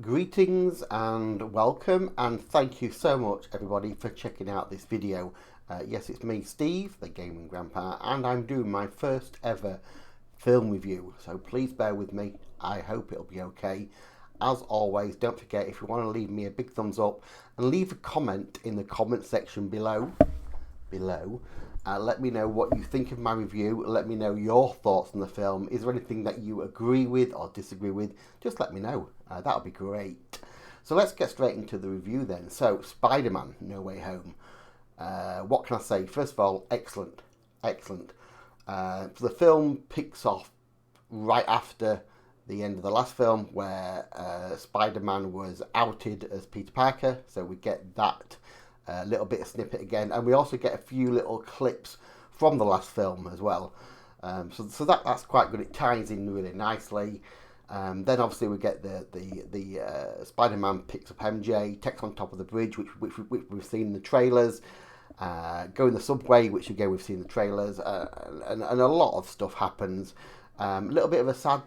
Greetings and welcome, and thank you so much everybody for checking out this video. Yes, it's me, Steve, the Gaming Grandpa, and I'm doing my first ever film review, so please bear with me. I hope it'll be okay. As always, don't forget, if you want to leave me a big thumbs up and leave a comment in the comment section below. Let me know what you think of my review. Let me know your thoughts on the film. Is there anything that you agree with or disagree with? Just let me know. That would be great. So let's get straight into the review then. So, Spider-Man No Way Home. What can I say? First of all, excellent. Excellent. So the film picks off right after the end of the last film where Spider-Man was outed as Peter Parker. So we get that little bit of snippet again, and we also get a few little clips from the last film as well. So that's quite good. It ties in really nicely. Then obviously we get the Spider-Man picks up MJ, takes on top of the bridge, which we've seen in the trailers. Go in the subway, which again we've seen in the trailers, and a lot of stuff happens. A little bit of a sad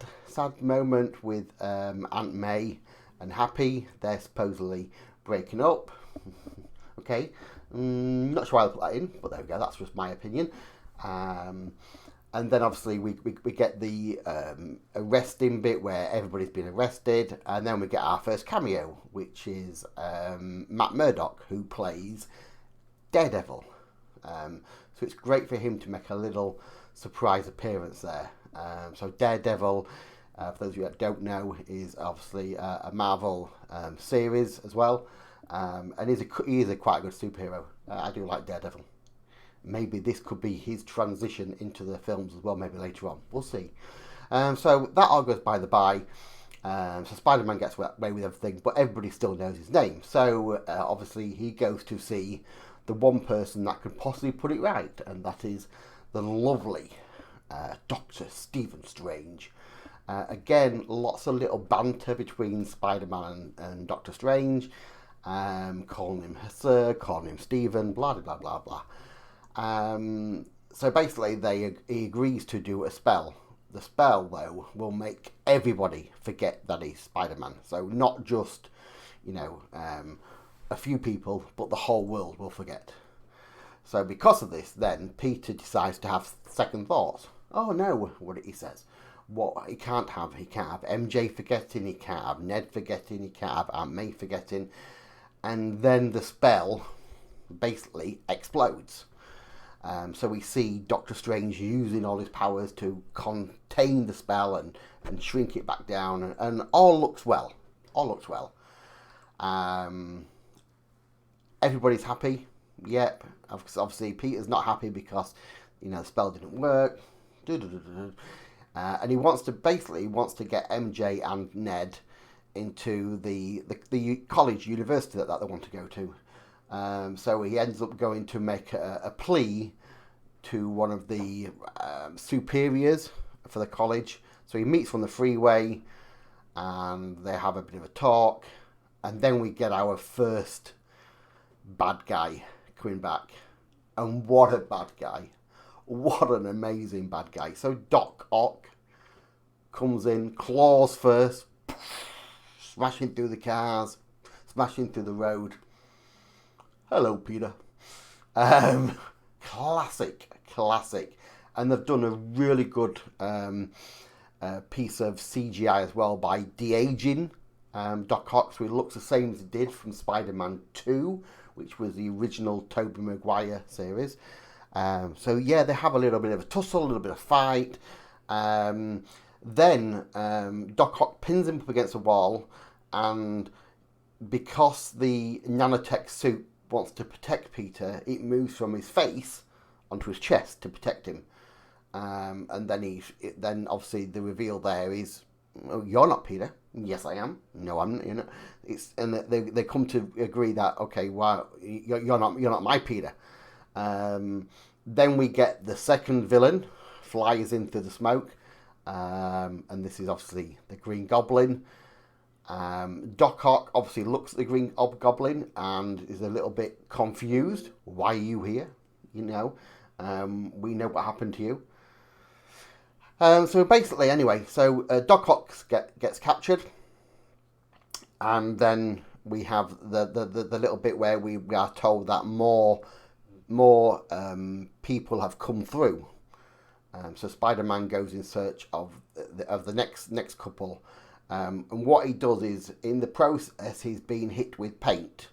moment with Aunt May and Happy. They're supposedly breaking up. Okay, not sure why I put that in, but there we go. That's just my opinion. And then obviously we get the arresting bit where everybody's been arrested, and then we get our first cameo, which is Matt Murdock, who plays Daredevil. So it's great for him to make a little surprise appearance there. So Daredevil, for those of you that don't know, is obviously a Marvel series as well. And he is a quite good superhero. I do like Daredevil. Maybe this could be his transition into the films as well, maybe later on. We'll see. So that all goes by the by. So Spider-Man gets away with everything, but everybody still knows his name. So obviously he goes to see the one person that could possibly put it right, and that is the lovely Dr. Stephen Strange. Again, lots of little banter between Spider-Man and Doctor Strange. Calling him Sir, calling him Stephen, blah blah blah blah. So basically, he agrees to do a spell. The spell, though, will make everybody forget that he's Spider-Man. So not just, a few people, but the whole world will forget. So because of this, then Peter decides to have second thoughts. Oh no, what he says. What he can't have MJ forgetting, he can't have Ned forgetting, he can't have Aunt May forgetting. And then the spell basically explodes. So we see Doctor Strange using all his powers to contain the spell and shrink it back down, and all looks well. Everybody's happy. Yep. Obviously, Peter's not happy because the spell didn't work. And he wants to get MJ and Ned into the college, university that they want to go to. So he ends up going to make a plea to one of the superiors for the college. So he meets on the freeway, and they have a bit of a talk, and then we get our first bad guy coming back. And what a bad guy. What an amazing bad guy. So Doc Ock comes in, claws first, smashing through the cars, smashing through the road. Hello, Peter. Classic. And they've done a really good piece of CGI as well by de-aging Doc Ock, so he looks the same as he did from Spider-Man 2, which was the original Tobey Maguire series. So yeah, they have a little bit of a tussle, a little bit of fight. Then Doc Ock pins him up against a wall, and because the nanotech suit wants to protect Peter, it moves from his face onto his chest to protect him. And then obviously the reveal there is, oh, you're not Peter. Yes, I am. No, I'm not. And they come to agree that, okay, well, you're not my Peter. Then we get the second villain flies in through the smoke, and this is obviously the Green Goblin. Doc Ock obviously looks at the Green Goblin and is a little bit confused. Why are you here? We know what happened to you. So basically, anyway, Doc Ock gets captured, And then we have the little bit where we are told that more people have come through. So Spider-Man goes in search of the next couple, and what he does is, in the process, he's being hit with paint,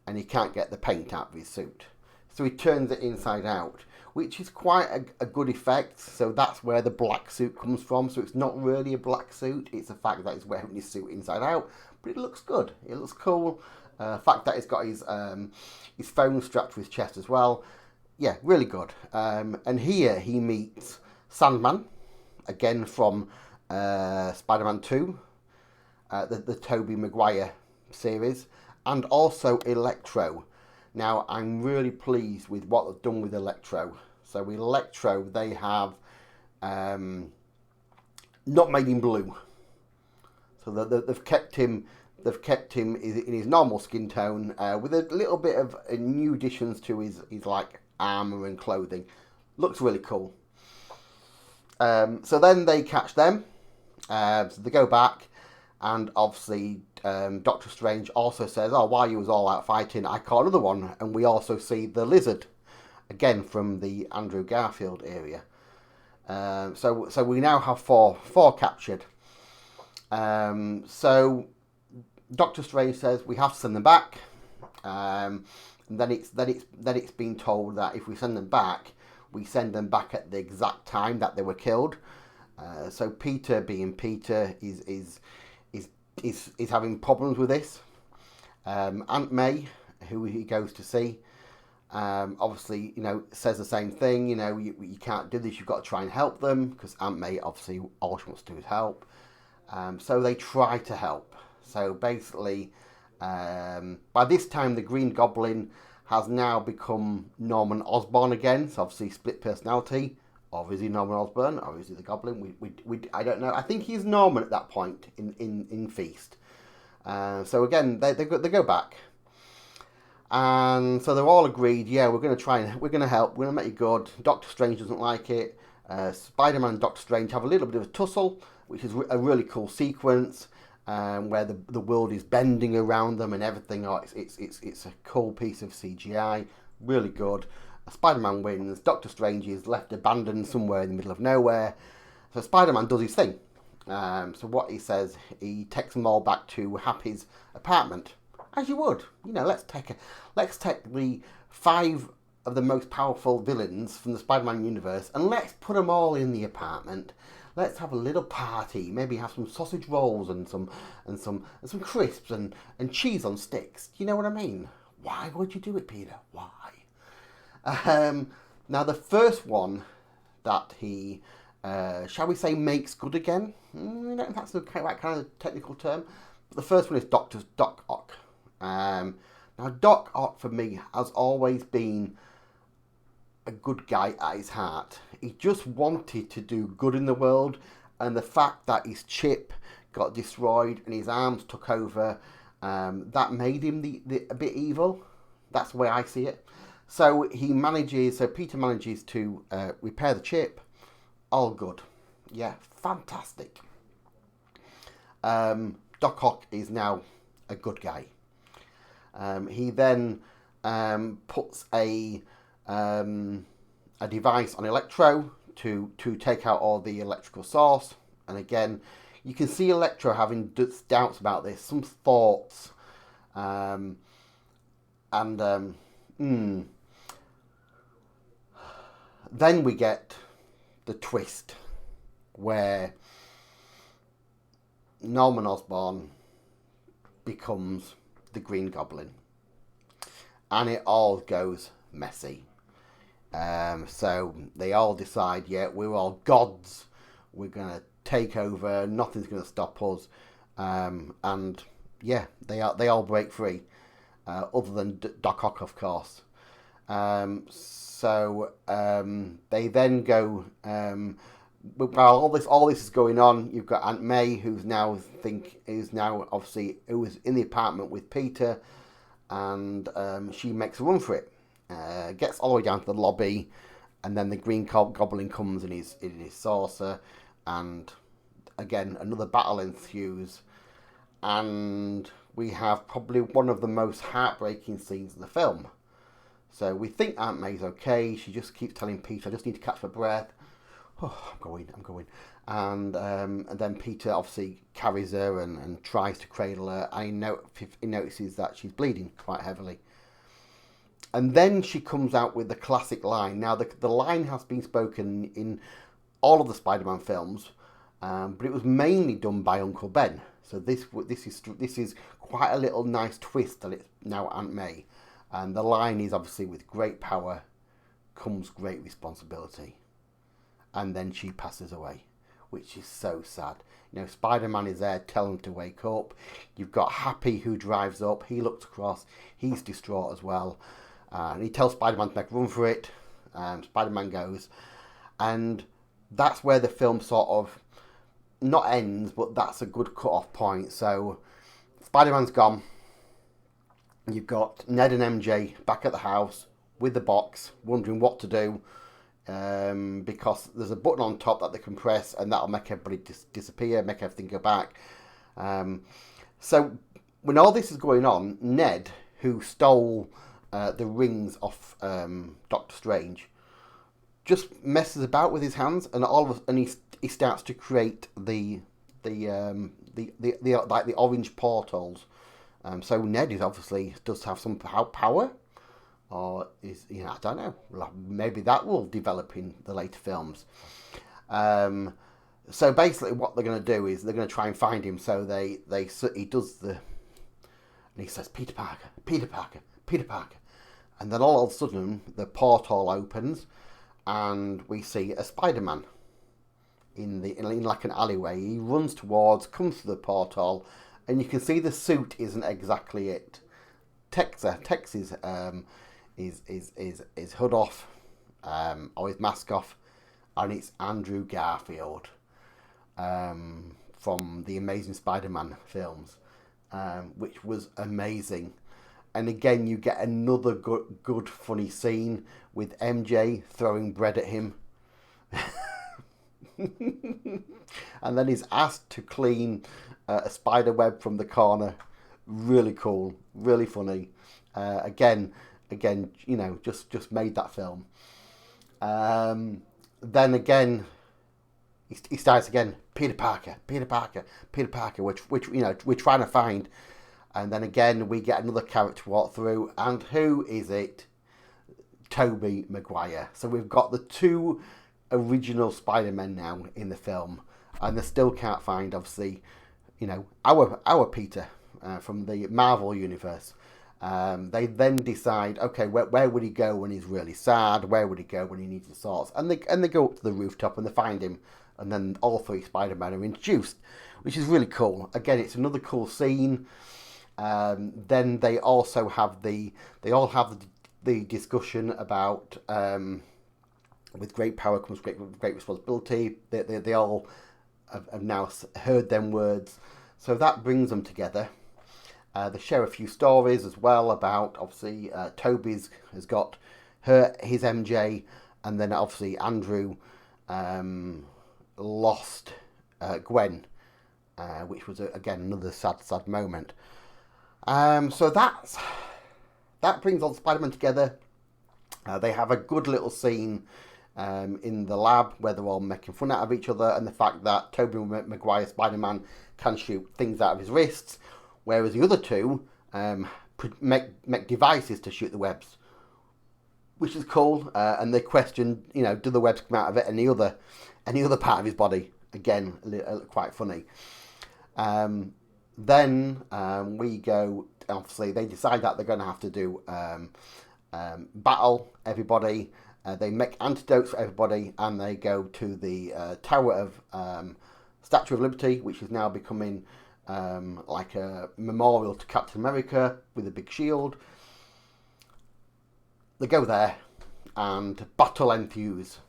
and he can't get the paint out of his suit, so he turns it inside out, which is quite a good effect. So that's where the black suit comes from. So it's not really a black suit; it's the fact that he's wearing his suit inside out, but it looks good. It looks cool. Fact that he's got his phone strapped to his chest as well. Yeah, really good. And here he meets Sandman, again from Spider-Man 2, the Tobey Maguire series, and also Electro. Now, I'm really pleased with what they've done with Electro. So Electro, they have not made him blue. So they've kept him in his normal skin tone, with a little bit of new additions to his like armor and clothing. Looks really cool. So then they catch them. So they go back, and obviously Doctor Strange also says, "Oh, while you was all out fighting, I caught another one." And we also see the lizard, again from the Andrew Garfield area. So we now have four captured. So Doctor Strange says we have to send them back. And then it's been told that if we send them back, we send them back at the exact time that they were killed. So Peter, being Peter, is having problems with this. Aunt May, who he goes to see, obviously, says the same thing. You can't do this. You've got to try and help them, because Aunt May, obviously, all she wants to do is help. So they try to help. So basically, by this time, the Green Goblin has now become Norman Osborn again. So obviously, split personality. Or is he Norman Osborn? Or is he the Goblin? I don't know. I think he's Norman at that point in Feast. So again, they go back. And so they're all agreed, yeah, we're going to help, we're going to make you good. Doctor Strange doesn't like it. Spider-Man and Doctor Strange have a little bit of a tussle, which is a really cool sequence, where the world is bending around them and everything. Oh, it's a cool piece of CGI, really good. Spider-Man wins. Doctor Strange is left abandoned somewhere in the middle of nowhere. So Spider-Man does his thing. So what he says, he takes them all back to Happy's apartment. As you would, let's take the 5 of the most powerful villains from the Spider-Man universe, and let's put them all in the apartment. Let's have a little party. Maybe have some sausage rolls and some crisps and cheese on sticks. Do you know what I mean? Why would you do it, Peter? Why? Now the first one that he, shall we say, makes good again. I don't know if that's the right kind of technical term. But the first one is Doc Ock. Now Doc Ock for me has always been a good guy at his heart. He just wanted to do good in the world, and the fact that his chip got destroyed and his arms took over, that made him a bit evil. That's the way I see it. So Peter manages to repair the chip. All good. Yeah, fantastic. Doc Ock is now a good guy. He then puts a device on Electro to take out all the electrical source. And again, you can see Electro having doubts about this, some thoughts. Then we get the twist where Norman Osborn becomes the Green Goblin, and it all goes messy. So they all decide, yeah, we're all gods, we're gonna take over, nothing's gonna stop us, and yeah, they all break free, other than Doc Ock, of course. So they then go. While all this is going on, you've got Aunt May, who was in the apartment with Peter, and she makes a run for it. Gets all the way down to the lobby, and then the Green Goblin comes in his saucer, and again another battle ensues. and we have probably one of the most heartbreaking scenes in the film. So we think Aunt May's okay. She just keeps telling Peter, I just need to catch my breath. Oh, I'm going. And then Peter obviously carries her and tries to cradle her. And he notices that she's bleeding quite heavily. And then she comes out with the classic line. Now, the line has been spoken in all of the Spider-Man films, but it was mainly done by Uncle Ben. So this is quite a little nice twist that it's now Aunt May. And the line is obviously, with great power comes great responsibility. And then she passes away, which is so sad. You know, Spider-Man is there telling him to wake up. You've got Happy, who drives up. He looks across. He's distraught as well. And he tells Spider-Man to make a run for it. Spider-Man goes. And that's where the film sort of, not ends, but that's a good cut-off point. So Spider-Man's gone. You've got Ned and MJ back at the house with the box, wondering what to do. Because there's a button on top that they can press, and that'll make everybody disappear, make everything go back. So when all this is going on, Ned, who stole the rings off Doctor Strange, just messes about with his hands, and he starts to create the orange portals. So Ned is obviously does have some power. Or I don't know. Maybe that will develop in the later films. So basically, what they're going to do is they're going to try and find him. So he does and he says, Peter Parker, Peter Parker, Peter Parker, and then all of a sudden the portal opens, and we see a Spider-Man in like an alleyway. He runs towards, comes to the portal, and you can see the suit isn't exactly it. Tex his hood off, or his mask off, and it's Andrew Garfield from the Amazing Spider-Man films, which was amazing. And again, you get another good funny scene with MJ throwing bread at him. And then he's asked to clean a spider web from the corner. Really cool, really funny. Again, just made that film. Then again, he starts again. Peter Parker, which we're trying to find. And then again, we get another character walk through, and who is it? Tobey Maguire. So we've got the two original Spider-Men now in the film, and they still can't find, obviously, our Peter from the Marvel universe. They then decide, okay, where would he go when he's really sad? Where would he go when he needs his sorts? And they go up to the rooftop and they find him, and then all three Spider-Men are introduced, which is really cool. Again, it's another cool scene. Then they also have the discussion about with great power comes great responsibility. They all have now heard them words, so that brings them together. They share a few stories as well about, obviously, Toby's has got his MJ, and then obviously Andrew lost Gwen, which was again another sad moment. So that brings all the Spider-Man together. They have a good little scene in the lab where they're all making fun out of each other, and the fact that Tobey Maguire Spider-Man can shoot things out of his wrists, whereas the other two make devices to shoot the webs, which is cool. And they question, do the webs come out of it any other part of his body? Again, quite funny. Then we go, obviously, they decide that they're going to have to do battle everybody. They make antidotes for everybody, and they go to the Tower of Statue of Liberty, which is now becoming like a memorial to Captain America with a big shield. They go there, and battle ensues.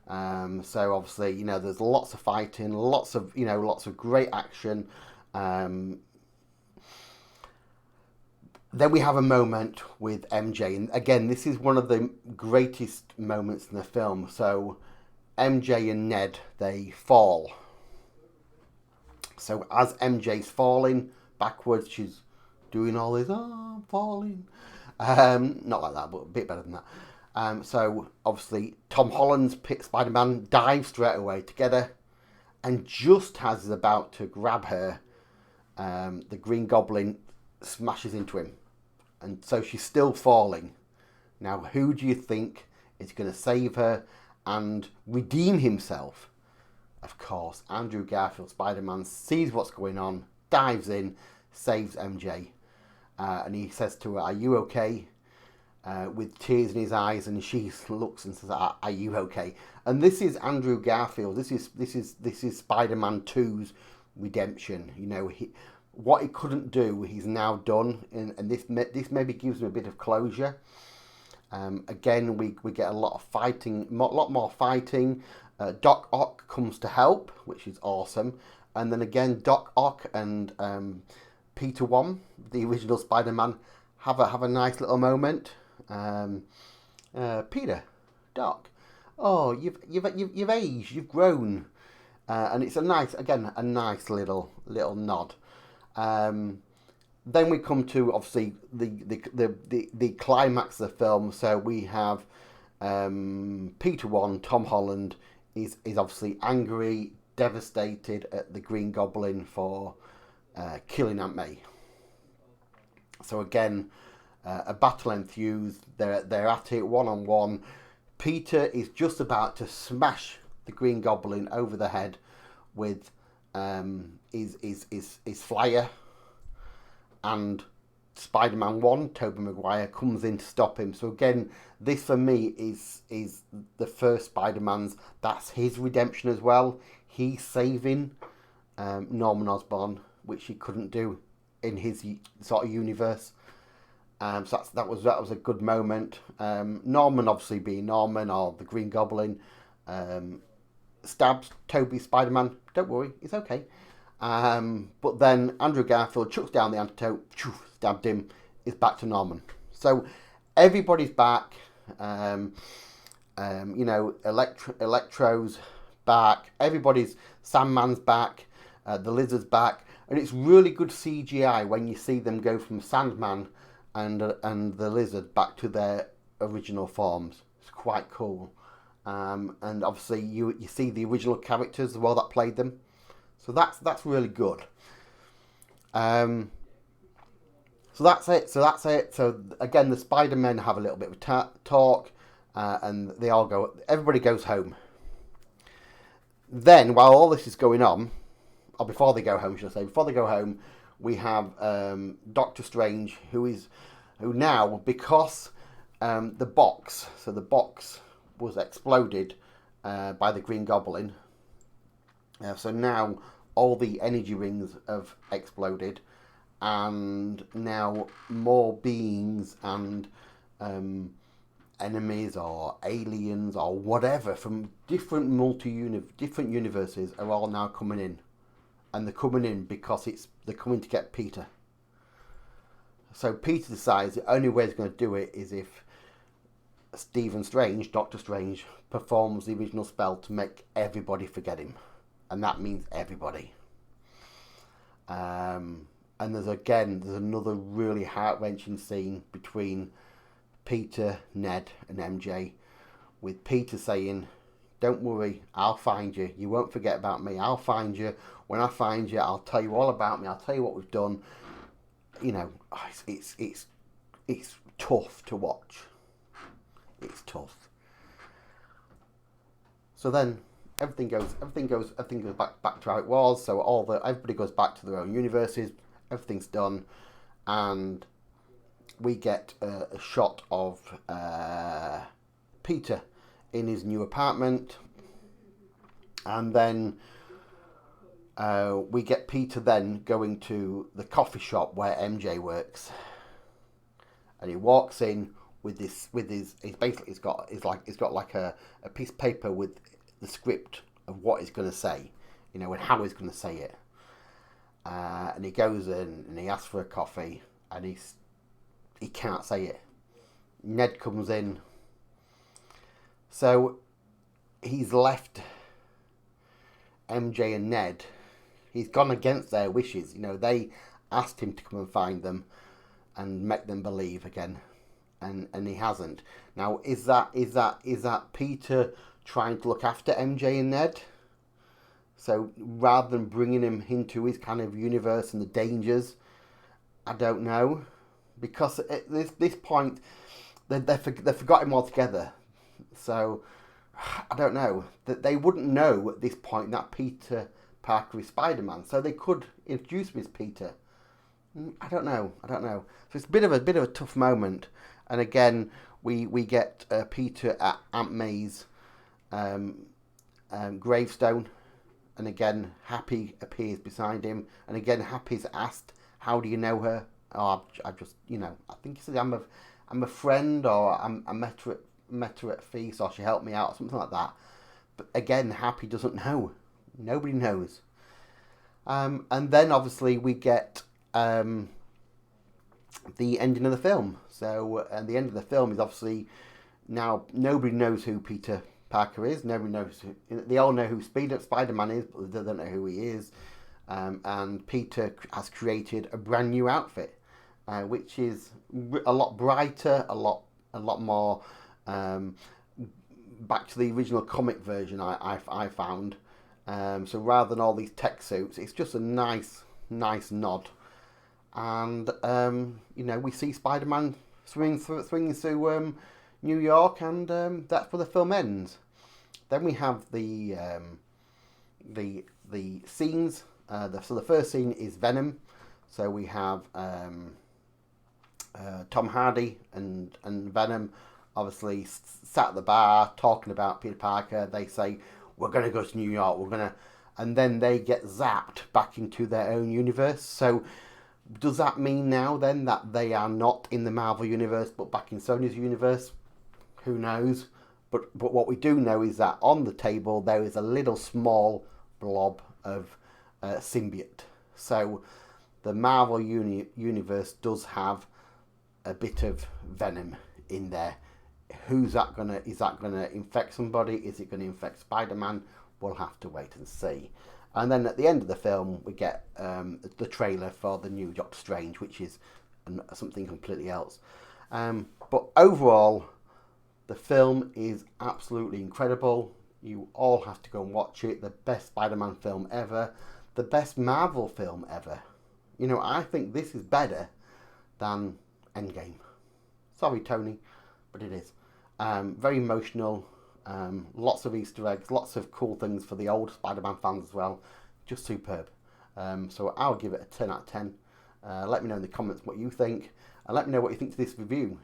So obviously, there's lots of fighting, lots of great action. Then we have a moment with MJ, and again, this is one of the greatest moments in the film. So MJ and Ned, they fall. So as MJ's falling, backwards. She's doing all this, oh, I'm falling. Not like that, but a bit better than that. So obviously Tom Holland's Spider-Man dive straight away together, and just as he's about to grab her, the Green Goblin smashes into him, and so she's still falling. Now, who do you think is going to save her and redeem himself? Of course, Andrew Garfield, Spider-Man, sees what's going on, dives in, saves MJ, and he says to her, "Are you okay?" With tears in his eyes, and she looks and says, "Are you okay?" And this is Andrew Garfield. This is Spider-Man 2's redemption. You know, what he couldn't do, he's now done, and this maybe gives him a bit of closure. Again, we get a lot of fighting, a lot more fighting. Doc Ock comes to help, which is awesome. And then again, Doc Ock and Peter One, the original Spider-Man, have a nice little moment. Peter, Doc, oh, you've aged, you've grown, and it's a nice little nod. Then we come to obviously the climax of the film. So we have Peter One, Tom Holland is obviously angry, devastated at the Green Goblin for killing Aunt May. So again, a battle ensues. They're at it 1-on-1. Peter is just about to smash the Green Goblin over the head with his flyer, and Spider-Man 1, Tobey Maguire, comes in to stop him. So again, this for me is the first Spider-Man's, that's his redemption as well. He's saving Norman Osborn, which he couldn't do in his sort of universe. So that was a good moment. Norman, obviously being Norman, or the Green Goblin, stabs Tobey's Spider-Man. Don't worry, it's okay. But then Andrew Garfield chucks down the antidote, stabbed him, is back to Norman. So everybody's back. You know, Electro's back. Sandman's back. The Lizard's back. And it's really good CGI when you see them go from Sandman and the Lizard back to their original forms. It's quite cool. And obviously you see the original characters as well that played them. So that's really good. So that's it. So again, the Spider-Men have a little bit of a talk, and they all go. Everybody goes home. Then, while all this is going on, or before they go home, should I say? Before they go home, we have Doctor Strange, who now, because the box was exploded by the Green Goblin. So now all the energy rings have exploded, and now more beings and enemies or aliens or whatever from different universes are all now coming in, and they're coming in because they're coming to get Peter. So Peter decides the only way he's going to do it is if Doctor Strange, performs the original spell to make everybody forget him. And that means everybody. And there's another really heart-wrenching scene between Peter, Ned, and MJ, with Peter saying, "Don't worry, I'll find you. You won't forget about me. I'll find you. When I find you, I'll tell you all about me. I'll tell you what we've done." You know, it's tough to watch. It's tough. So then everything goes back to how it was. So everybody goes back to their own universes. Everything's done, and we get a shot of Peter in his new apartment, and then we get Peter then going to the coffee shop where MJ works, and he walks in with his he's got like a piece of paper with the script of what he's going to say, you know, and how he's going to say it. And he goes in and he asks for a coffee, and he can't say it. Ned comes in, so he's left MJ and Ned. He's gone against their wishes. You know, they asked him to come and find them and make them believe again, and he hasn't. Now, is that Peter trying to look after MJ and Ned? So rather than bringing him into his kind of universe and the dangers, I don't know, because at this point they forgot him altogether. So I don't know, that they wouldn't know at this point that Peter Parker is Spider-Man, so they could introduce him as Peter. I don't know. So it's a bit of a tough moment, and again we get Peter at Aunt May's gravestone, and again Happy appears beside him, and again Happy's asked, "How do you know her?" Oh, I just, I think he said, "I'm a friend," or I met her at a feast, or she helped me out, or something like that. But again, Happy doesn't know. Nobody knows. And then obviously we get the ending of the film. So, and the end of the film is obviously now nobody knows who Peter Parker is. Nobody knows they all know who Spider-Man is, but they don't know who he is. And Peter has created a brand new outfit, which is a lot brighter, a lot more back to the original comic version. I found. So rather than all these tech suits, it's just a nice nod. And we see Spider-Man swinging through New York, and that's where the film ends. Then we have the scenes. So the first scene is Venom. So we have Tom Hardy and Venom obviously sat at the bar talking about Peter Parker. They say, "We're going to go to New York, and then they get zapped back into their own universe. So does that mean now then that they are not in the Marvel universe but back in Sony's universe? Who knows? But what we do know is that on the table there is a little small blob of symbiote. So the Marvel universe does have a bit of Venom in there. Is that gonna infect somebody? Is it gonna infect Spider-Man? We'll have to wait and see. And then at the end of the film, we get the trailer for the new Doctor Strange, which is something completely else. But overall, the film is absolutely incredible. You all have to go and watch it. The best Spider-Man film ever. The best Marvel film ever. I think this is better than Endgame. Sorry, Tony, but it is. Very emotional. Lots of Easter eggs, lots of cool things for the old Spider-Man fans as well. Just superb. So I'll give it a 10 out of 10. Let me know in the comments what you think. And let me know what you think to this review.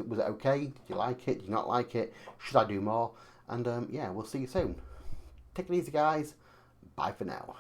Was it okay? Did you like it? Did you not like it? Should I do more? And yeah, we'll see you soon. Take it easy, guys. Bye for now.